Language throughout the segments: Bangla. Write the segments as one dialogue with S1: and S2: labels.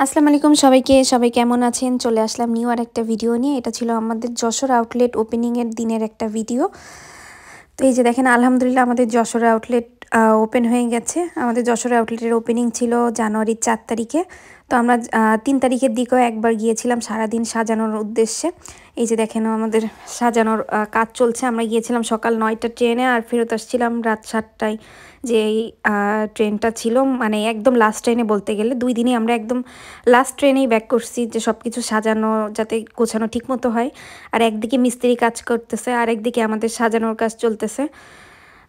S1: আসসালামু আলাইকুম সবাইকে। সবাই কেমন আছেন? চলে আসলাম নিউ আরেকটা ভিডিও নিয়ে। এটা ছিল আমাদের যশোর আউটলেট ওপেনিং এর দিনের একটা ভিডিও। তো এই যে দেখেন আলহামদুলিল্লাহ আমাদের যশোর আউটলেট ওপেন হয়ে গেছে। আমাদের যশোর আউটলেটের ওপেনিং ছিল জানুয়ারির ৪ তারিখে। তো আমরা ৩ তারিখের দিকেও একবার গিয়েছিলাম সারাদিন সাজানোর উদ্দেশ্যে। এই যে দেখেন আমাদের সাজানোর কাজ চলছে। আমরা গিয়েছিলাম সকাল ৯টার ট্রেনে আর ফেরত আসছিলাম রাত ৭টায়। যে এই ট্রেনটা ছিল মানে একদম লাস্ট ট্রেনে বলতে গেলে ২ দিনই আমরা একদম লাস্ট ট্রেনেই ব্যাক করছি, যে সব কিছু সাজানো যাতে গোছানো ঠিকমতো হয়। আর একদিকে মিস্ত্রি কাজ করতেছে আর একদিকে আমাদের সাজানোর কাজ চলতেছে।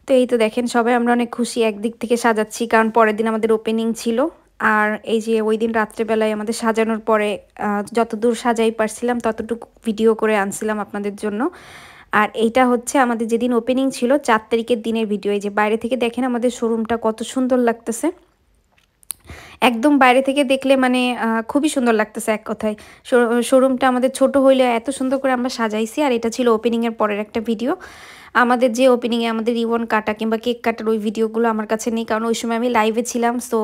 S1: তো এই তো দেখেন সবাই আমরা অনেক খুশি, একদিক থেকে সাজাচ্ছি কারণ পরের দিন আমাদের ওপেনিং ছিল। আর এই যে ওই দিন রাত্রেবেলায় আমাদের সাজানোর পরে যতদূর সাজাই পারছিলাম ততটুকু ভিডিও করে আনছিলাম আপনাদের জন্য। আর এইটা হচ্ছে আমাদের যেদিন ওপেনিং ছিল ৪ তারিখের দিনের ভিডিও। এই যে বাইরে থেকে দেখেন আমাদের শোরুমটা কত সুন্দর লাগতেছে। একদম বাইরে থেকে দেখলে মানে খুবই সুন্দর লাগতেছে এক কথায়। শোরুমটা আমাদের ছোট হইলেও এত সুন্দর করে আমরা সাজাইছি। আর এটা ছিল ওপেনিংয়ের পরের একটা ভিডিও। আমাদের যে ওপেনিংয়ে আমাদের রিবন কাটা কিংবা কেক কাটার ওই ভিডিওগুলো আমার কাছে নেই, কারণ ওই সময় আমি লাইভে ছিলাম। সো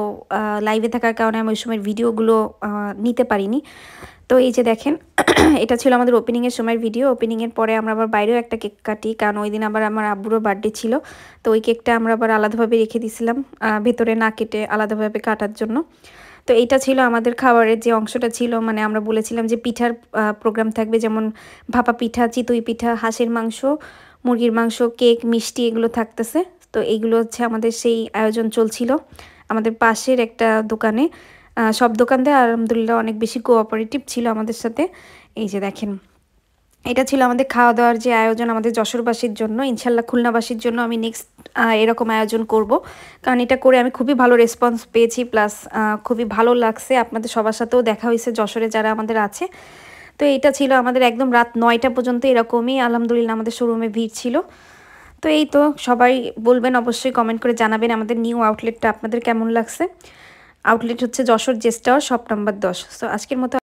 S1: লাইভে থাকার কারণে আমি ওই সময়ের ভিডিওগুলো নিতে পারিনি। তো এই যে দেখেন এটা ছিল আমাদের ওপেনিংয়ের সময়ের ভিডিও। ওপেনিংয়ের পরে আমরা আবার বাইরেও একটা কেক কাটি, কারণ ওই দিন আবার আমার আব্বুরও বার্থডে ছিল। তো ওই কেকটা আমরা আবার আলাদাভাবে রেখে দিছিলাম, ভেতরে না কেটে আলাদাভাবে কাটার জন্য। তো এইটা ছিল আমাদের খাবারের যে অংশটা ছিল, মানে আমরা বলেছিলাম যে পিঠার প্রোগ্রাম থাকবে, যেমন ভাপা পিঠা, চিতই পিঠা, হাঁসের মাংস, মুরগির মাংস, কেক, মিষ্টি এগুলো থাকতেছে। তো এইগুলো হচ্ছে আমাদের সেই আয়োজন চলছিল আমাদের পাশের একটা দোকানে। সব দোকানদার আলহামদুলিল্লাহ অনেক বেশি কোঅপারেটিভ ছিল আমাদের সাথে। এই যে দেখেন এটা ছিল আমাদের খাওয়া দাওয়ার যে আয়োজন আমাদের যশোরবাসীর জন্য। ইনশাল্লাহ খুলনাবাসীর জন্য আমি নেক্সট এরকম আয়োজন করব, কারণ এটা করে আমি খুবই ভালো রেসপন্স পেয়েছি, প্লাস খুবই ভালো লাগছে। আপনাদের সবার সাথেও দেখা হয়েছে যশোরে যারা আমাদের আছে। তো এইটা ছিল আমাদের একদম রাত ৯টা পর্যন্ত এরকমই আলহামদুলিল্লাহ আমাদের শোরুমে ভিড় ছিল। তো এই তো সবাই বলবেন, অবশ্যই কমেন্ট করে জানাবেন আমাদের নিউ আউটলেটটা আপনাদের কেমন লাগছে। আউটলেট হচ্ছে যশোর জেস্টার শপ নাম্বার 10। তো আজকের মতো